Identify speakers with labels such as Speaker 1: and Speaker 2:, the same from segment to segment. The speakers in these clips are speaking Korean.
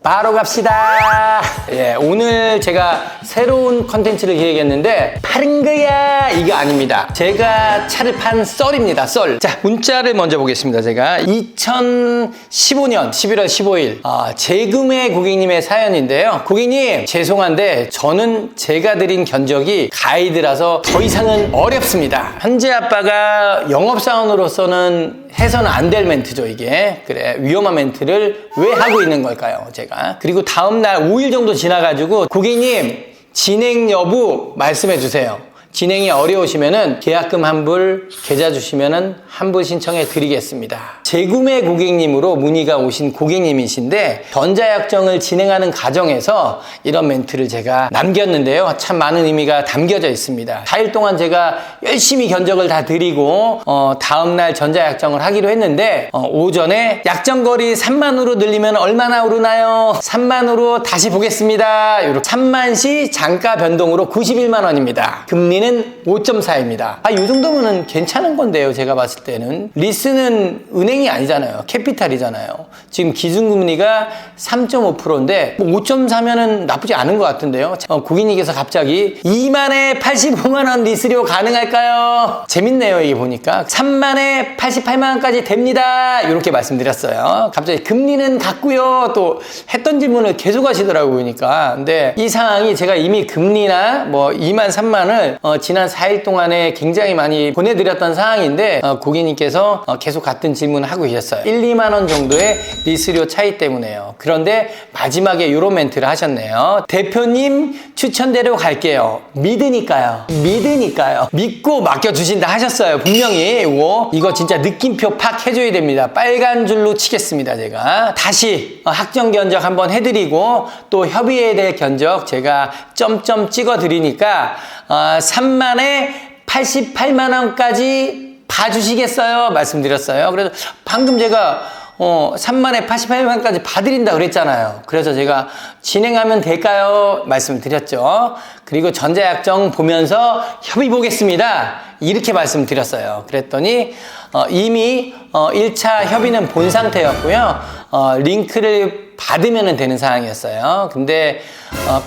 Speaker 1: 바로 갑시다. 예, 오늘 제가 새로운 컨텐츠를 기획했는데 파는 거야 이거 아닙니다. 제가 차를 판 썰입니다. 썰. 자, 문자를 먼저 보겠습니다. 제가 2015년 11월 15일 재구매 고객님의 사연인데요. 고객님 죄송한데 저는 제가 드린 견적이 가이드라서 더 이상은 어렵습니다. 현재 아빠가 영업사원으로서는 해서는 안 될 멘트죠 이게. 그래, 위험한 멘트를 왜 하고 있는 걸까요 제가. 그리고 다음날 5일 정도 지나가지고 고객님 진행 여부 말씀해 주세요. 진행이 어려우시면은 계약금 환불 계좌 주시면은 환불 신청해 드리겠습니다. 재구매 고객님으로 문의가 오신 고객님이신데 전자약정을 진행하는 과정에서 이런 멘트를 제가 남겼는데요. 참 많은 의미가 담겨져 있습니다. 4일 동안 제가 열심히 견적을 다 드리고 다음날 전자약정을 하기로 했는데 오전에 약정거리 3만으로 늘리면 얼마나 오르나요? 3만으로 다시 보겠습니다. 이렇게 3만 시 단가 변동으로 91만 원입니다. 금리는 5.4입니다. 이 정도면은 괜찮은 건데요. 제가 봤을 때는. 리스는 은행이 아니잖아요. 캐피탈이잖아요. 지금 기준금리가 3.5%인데 5.4면은 나쁘지 않은 것 같은데요. 고객님께서 갑자기 2만에 85만 원 리스료 가능할까요? 재밌네요. 이게 보니까 3만에 88만 원까지 됩니다. 이렇게 말씀드렸어요. 갑자기 금리는 같고요. 또 했던 질문을 계속 하시더라고요. 보니까. 근데 이 상황이 제가 이미 금리나 뭐 2만 3만을 지난 4일 동안에 굉장히 많이 보내드렸던 상황인데 고객님께서 계속 같은 질문을 하고 계셨어요. 1, 2만 원 정도의 리스료 차이 때문에요. 그런데 마지막에 이런 멘트를 하셨네요. 대표님 추천대로 갈게요. 믿으니까요. 믿고 맡겨주신다 하셨어요. 분명히 이거 진짜 느낌표 팍 해줘야 됩니다. 빨간 줄로 치겠습니다. 제가 다시 확정 견적 한번 해드리고 또 협의해야 될 견적 제가 점점 찍어 드리니까 3만에 88만 원까지 봐주시겠어요? 말씀드렸어요. 그래서 방금 제가 3만에 88만 원까지 봐드린다 그랬잖아요. 그래서 제가 진행하면 될까요? 말씀드렸죠. 그리고 전자약정 보면서 협의 보겠습니다. 이렇게 말씀드렸어요. 그랬더니 이미 1차 협의는 본 상태였고요. 링크를 받으면 되는 상황이었어요. 근데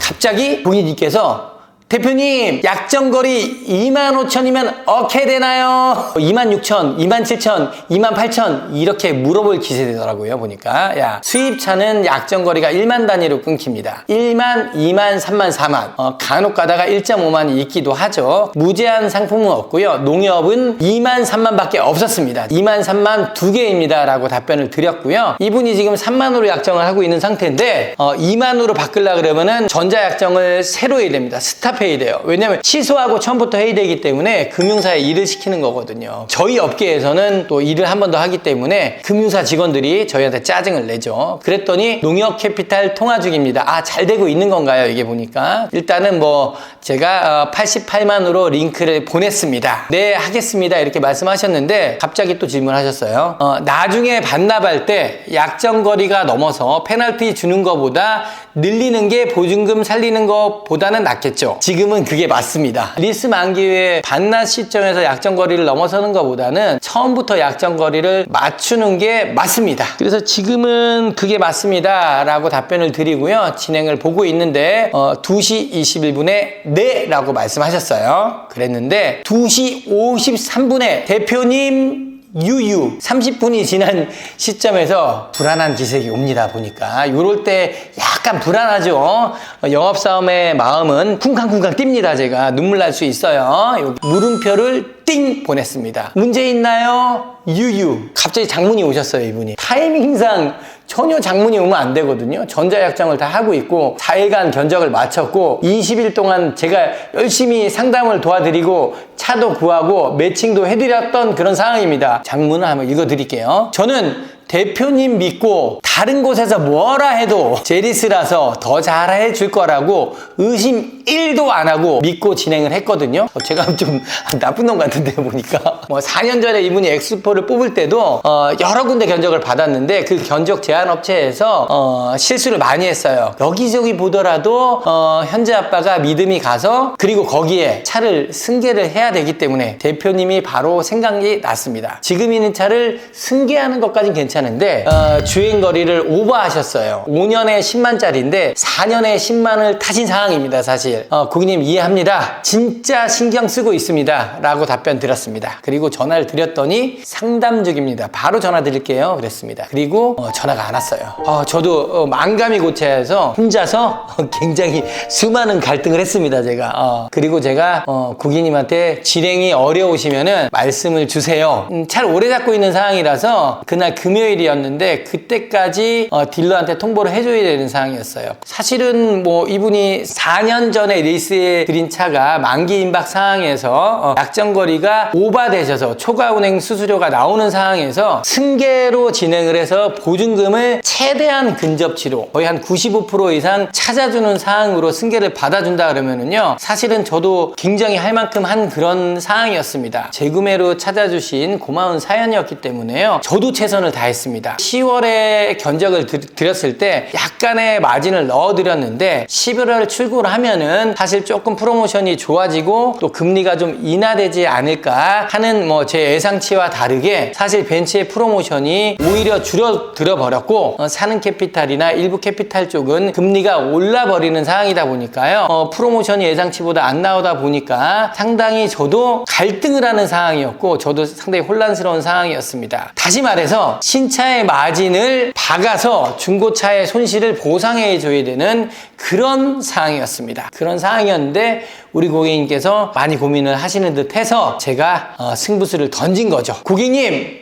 Speaker 1: 갑자기 고객님께서 대표님 약정거리 25,000이면 어케 되나요? 26,000, 27,000, 28,000 이렇게 물어볼 기세 되더라고요. 보니까 야 수입차는 약정거리가 1만 단위로 끊깁니다. 1만, 2만, 3만, 4만 간혹 가다가 1.5만이 있기도 하죠. 무제한 상품은 없고요. 농협은 2만, 3만 밖에 없었습니다. 2만, 3만 2개입니다 라고 답변을 드렸고요. 이분이 지금 3만으로 약정을 하고 있는 상태인데 2만으로 바꾸려고 그러면은 전자약정을 새로 해야 됩니다. 스탑 해야 돼요. 왜냐면 취소하고 처음부터 해야 되기 때문에 금융사에 일을 시키는 거거든요. 저희 업계에서는 또 일을 한 번 더 하기 때문에 금융사 직원들이 저희한테 짜증을 내죠. 그랬더니 농협 캐피탈 통화 중입니다. 잘 되고 있는 건가요? 이게 보니까 일단은 뭐 제가 88만으로 링크를 보냈습니다. 네 하겠습니다 이렇게 말씀하셨는데 갑자기 또 질문하셨어요. 나중에 반납할 때 약정거리가 넘어서 페널티 주는 것보다 늘리는 게 보증금 살리는 것보다는 낫겠죠. 지금은 그게 맞습니다. 리스 만기에 반납 시점에서 약정거리를 넘어서는 것보다는 처음부터 약정거리를 맞추는 게 맞습니다. 그래서 지금은 그게 맞습니다 라고 답변을 드리고요. 진행을 보고 있는데 2시 21분에 네 라고 말씀하셨어요. 그랬는데 2시 53분에 대표님 유유 30분이 지난 시점에서 불안한 기색이 옵니다. 보니까 이럴 때 약간 불안하죠. 영업사원의 마음은 쿵쾅쿵쾅 뜁니다. 제가 눈물 날 수 있어요. 여기 물음표를 띵 보냈습니다. 문제 있나요? 유유. 갑자기 장문이 오셨어요. 이분이 타이밍상 전혀 장문이 오면 안 되거든요. 전자약정을 다 하고 있고 4일간 견적을 마쳤고 20일 동안 제가 열심히 상담을 도와드리고 차도 구하고 매칭도 해드렸던 그런 상황입니다. 장문을 한번 읽어드릴게요. 저는 대표님 믿고 다른 곳에서 뭐라 해도 제리스라서 더 잘해 줄 거라고 의심 1도 안 하고 믿고 진행을 했거든요. 제가 좀 나쁜 놈 같은데 보니까 4년 전에 이분이 엑스포를 뽑을 때도 여러 군데 견적을 받았는데 그 견적 제안 업체에서 실수를 많이 했어요. 여기저기 보더라도 현재 아빠가 믿음이 가서 그리고 거기에 차를 승계를 해야 되기 때문에 대표님이 바로 생각이 났습니다. 지금 있는 차를 승계하는 것까지는 괜찮아요. 차는데 주행거리를 오버하셨어요. 5년에 10만짜리인데 4년에 10만을 타신 상황입니다. 사실 고객님 이해합니다. 진짜 신경 쓰고 있습니다 라고 답변 드렸습니다. 그리고 전화를 드렸더니 상담 중입니다. 바로 전화 드릴게요 그랬습니다. 그리고 전화가 안 왔어요. 저도 만감이 고쳐서 혼자서 굉장히 수많은 갈등을 했습니다. 제가 그리고 제가 고객님한테 진행이 어려우시면은 말씀을 주세요. 잘 오래 잡고 있는 상황이라서 그날 금요일이었는데 그때까지 딜러한테 통보를 해줘야 되는 상황이었어요. 사실은 뭐 이분이 4년 전에 리스에 드린 차가 만기 임박 상황에서 약정거리가 오버되셔서 초과 운행 수수료가 나오는 상황에서 승계로 진행을 해서 보증금을 최대한 근접치로 거의 한 95% 이상 찾아주는 상황으로 승계를 받아준다 그러면은요, 사실은 저도 굉장히 할 만큼 한 그런 상황이었습니다. 재구매로 찾아주신 고마운 사연이었기 때문에요, 저도 최선을 다했습니다. 10월에 견적을 드렸을 때 약간의 마진을 넣어드렸는데 11월 출고를 하면은 사실 조금 프로모션이 좋아지고 또 금리가 좀 인하되지 않을까 하는 제 예상치와 다르게 사실 벤츠의 프로모션이 오히려 줄어들어 버렸고 사는 캐피탈이나 일부 캐피탈 쪽은 금리가 올라 버리는 상황이다 보니까요, 프로모션이 예상치보다 안 나오다 보니까 상당히 저도 갈등을 하는 상황이었고 저도 상당히 혼란스러운 상황이었습니다. 다시 말해서 신차의 마진을 박아서 중고차의 손실을 보상해 줘야 되는 그런 상황이었습니다. 그런 상황이었는데 우리 고객님께서 많이 고민을 하시는 듯 해서 제가 승부수를 던진 거죠. 고객님,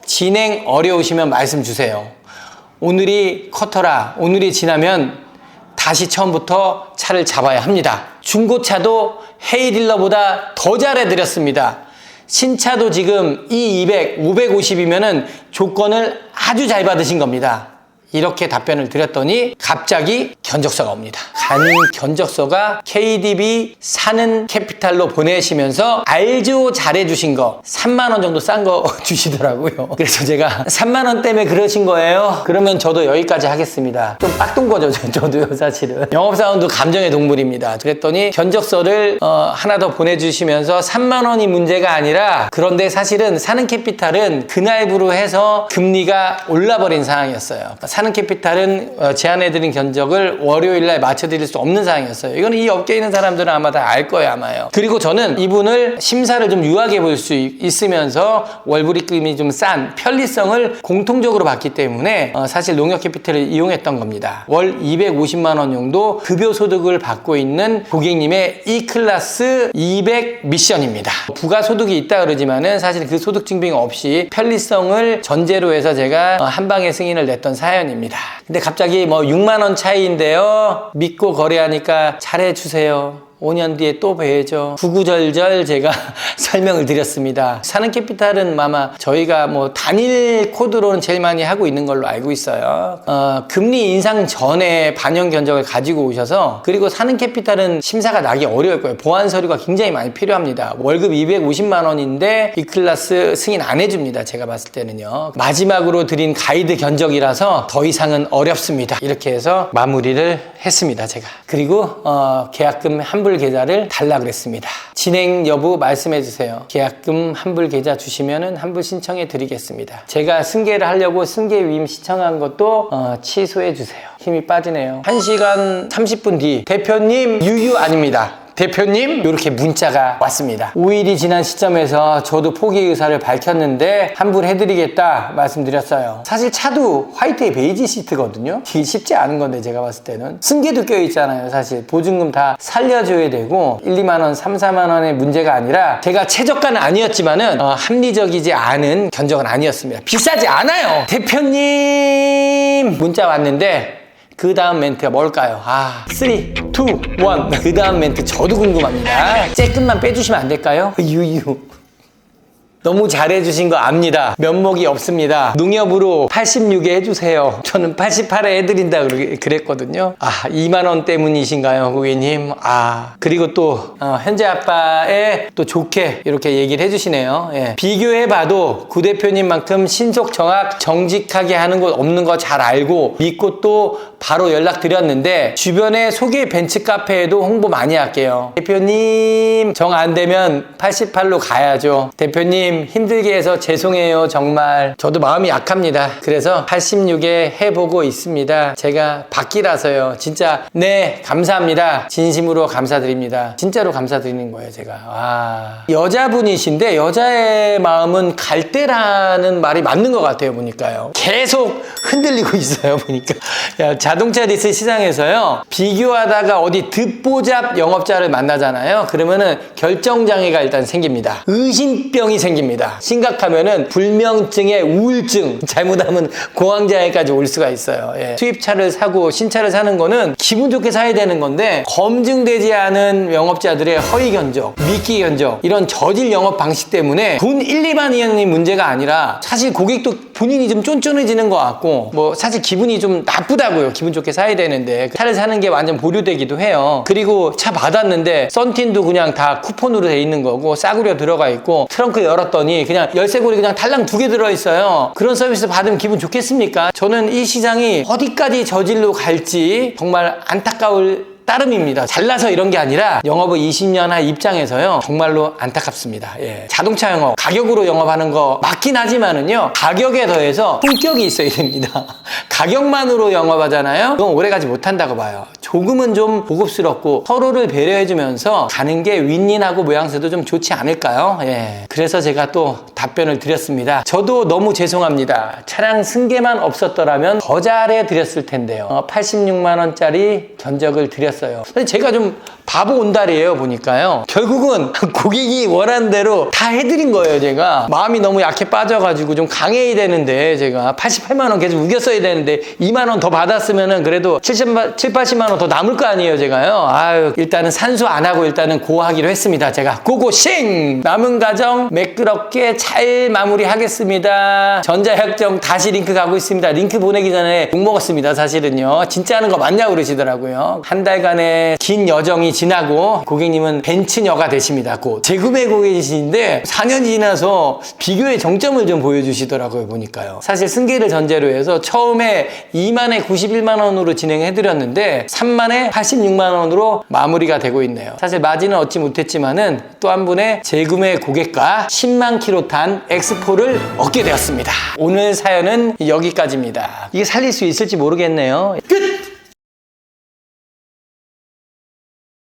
Speaker 1: 진행 어려우시면 말씀 주세요. 오늘이 커터라, 오늘이 지나면 다시 처음부터 차를 잡아야 합니다. 중고차도 헤이딜러보다 더 잘해드렸습니다. 신차도 지금 E200, 550이면은 조건을 아주 잘 받으신 겁니다. 이렇게 답변을 드렸더니 갑자기 견적서가 옵니다. 간 견적서가 KDB 사는 캐피탈로 보내시면서 알죠, 잘해주신 거 3만원 정도 싼 거 주시더라고요. 그래서 제가 3만원 때문에 그러신 거예요? 그러면 저도 여기까지 하겠습니다. 좀 빡둔 거죠, 저도요. 사실은 영업사원도 감정의 동물입니다. 그랬더니 견적서를 하나 더 보내주시면서 3만원이 문제가 아니라, 그런데 사실은 사는 캐피탈은 그날부로 해서 금리가 올라버린 상황이었어요. 사는 캐피탈은 제안해드린 견적을 월요일날 맞춰드릴 수 없는 상황이었어요. 이거는 이 업계에 있는 사람들은 아마 다 알 거예요, 아마요. 그리고 저는 이분을 심사를 좀 유하게 볼 수 있으면서 월불입금이 좀 싼 편리성을 공통적으로 봤기 때문에 사실 농협 캐피탈을 이용했던 겁니다. 월 250만원 정도 급여 소득을 받고 있는 고객님의 E클래스 200 미션입니다. 부가소득이 있다 그러지만은 사실 그 소득 증빙 없이 편리성을 전제로 해서 제가 한 방에 승인을 냈던 사연입니다. 근데 갑자기 6만원 차이인데요, 믿고 거래하니까 잘해주세요. 5년 뒤에 또 뵈죠. 구구절절 제가 설명을 드렸습니다. 사는 캐피탈은 아마 저희가 단일 코드로는 제일 많이 하고 있는 걸로 알고 있어요. 금리 인상 전에 반영 견적을 가지고 오셔서, 그리고 사는 캐피탈은 심사가 나기 어려울 거예요. 보안 서류가 굉장히 많이 필요합니다. 월급 250만 원인데 E클래스 승인 안 해줍니다. 제가 봤을 때는요. 마지막으로 드린 가이드 견적이라서 더 이상은 어렵습니다. 이렇게 해서 마무리를 했습니다, 제가. 그리고 계약금 환불 계좌를 달라 그랬습니다. 진행 여부 말씀해 주세요. 계약금 환불 계좌 주시면은 환불 신청해 드리겠습니다. 제가 승계를 하려고 승계 위임 신청한 것도 취소해 주세요. 힘이 빠지네요. 1시간 30분 뒤 대표님 유유 아닙니다. 대표님, 이렇게 문자가 왔습니다. 5일이 지난 시점에서 저도 포기 의사를 밝혔는데 환불해드리겠다 말씀드렸어요. 사실 차도 화이트에 베이지 시트거든요. 이게 쉽지 않은 건데 제가 봤을 때는 승계도 껴있잖아요. 사실 보증금 다 살려줘야 되고 1, 2만원, 3, 4만원의 문제가 아니라, 제가 최저가는 아니었지만은 합리적이지 않은 견적은 아니었습니다. 비싸지 않아요. 대표님, 문자 왔는데 그 다음 멘트가 뭘까요? 3, 2, 1. 그 다음 멘트 저도 궁금합니다. 쬐끔만 빼주시면 안 될까요? 유유. 너무 잘해주신 거 압니다. 면목이 없습니다. 농협으로 86에 해주세요. 저는 88에 해드린다 그랬거든요. 2만원 때문이신가요, 고객님? 그리고 또 현재 아빠에 또 좋게 이렇게 얘기를 해주시네요. 예. 비교해봐도 구 대표님만큼 신속 정확 정직하게 하는 곳 없는 거 잘 알고 믿고 또 바로 연락드렸는데, 주변에 소개 벤츠 카페에도 홍보 많이 할게요. 대표님, 정 안 되면 88로 가야죠. 대표님, 고객님 힘들게 해서 죄송해요. 정말 저도 마음이 약합니다. 그래서 86에 해보고 있습니다. 제가 바뀌라서요. 진짜 네 감사합니다. 진심으로 감사드립니다. 진짜로 감사드리는 거예요. 제가 여자분이신데 여자의 마음은 갈대라는 말이 맞는 것 같아요. 보니까요. 계속 흔들리고 있어요. 보니까 자동차 리스 시장에서요. 비교하다가 어디 듣보잡 영업자를 만나잖아요. 그러면은 결정장애가 일단 생깁니다. 의심병이 생깁니다. 심각하면은 불면증에 우울증, 잘못하면 공황장애까지 올 수가 있어요. 수입차를 사고 신차를 사는 거는 기분 좋게 사야 되는 건데 검증되지 않은 영업자들의 허위 견적, 미끼 견적 이런 저질 영업 방식 때문에 돈 1, 2만 원이 문제가 아니라 사실 고객도 본인이 좀 쫀쫀해지는 것 같고 뭐 사실 기분이 좀 나쁘다고요. 기분 좋게 사야 되는데 차를 사는 게 완전 보류되기도 해요. 그리고 차 받았는데 썬팅도 그냥 다 쿠폰으로 돼 있는 거고 싸구려 들어가 있고 트렁크 열었더니 그냥 열쇠고리 그냥 달랑 2개 들어있어요. 그런 서비스 받으면 기분 좋겠습니까? 저는 이 시장이 어디까지 저질로 갈지 정말 안타까울 따름입니다. 잘나서 이런 게 아니라 영업을 20년 한 입장에서요. 정말로 안타깝습니다. 자동차 영업, 가격으로 영업하는 거 맞긴 하지만은요. 가격에 더해서 품격이 있어야 됩니다. 가격만으로 영업하잖아요. 그건 오래가지 못한다고 봐요. 조금은 좀 고급스럽고 서로를 배려해주면서 가는 게 윈윈하고 모양새도 좀 좋지 않을까요? 그래서 제가 또 답변을 드렸습니다. 저도 너무 죄송합니다. 차량 승계만 없었더라면 더 잘해 드렸을 텐데요. 86만 원짜리 견적을 드렸어요. 제가 좀 바보 온달이에요. 보니까요. 결국은 고객이 원하는 대로 다 해드린 거예요. 제가 마음이 너무 약해 빠져가지고 좀 강해야 되는데 제가 88만 원 계속 우겼어야 되는데 2만 원 더 받았으면은 그래도 7, 80만 원 더 남을 거 아니에요. 제가요. 일단은 산수 안 하고 일단은 고하기로 했습니다. 제가 고고싱! 남은 과정 매끄럽게 잘 마무리하겠습니다. 전자협정 다시 링크 가고 있습니다. 링크 보내기 전에 욕먹었습니다. 사실은요. 진짜 하는 거 맞냐고 그러시더라고요. 한 달간의 긴 여정이 지나고 고객님은 벤츠녀가 되십니다. 곧 재구매 고객이신데 4년이 지나서 비교의 정점을 좀 보여주시더라고요. 보니까요. 사실 승계를 전제로 해서 처음에 2만에 91만 원으로 진행해드렸는데 3만에 86만 원으로 마무리가 되고 있네요. 사실 마진은 얻지 못했지만은 또 한 분의 재구매 고객과 10만 킬로 탄 X4를 얻게 되었습니다. 오늘 사연은 여기까지입니다. 이게 살릴 수 있을지 모르겠네요. 끝!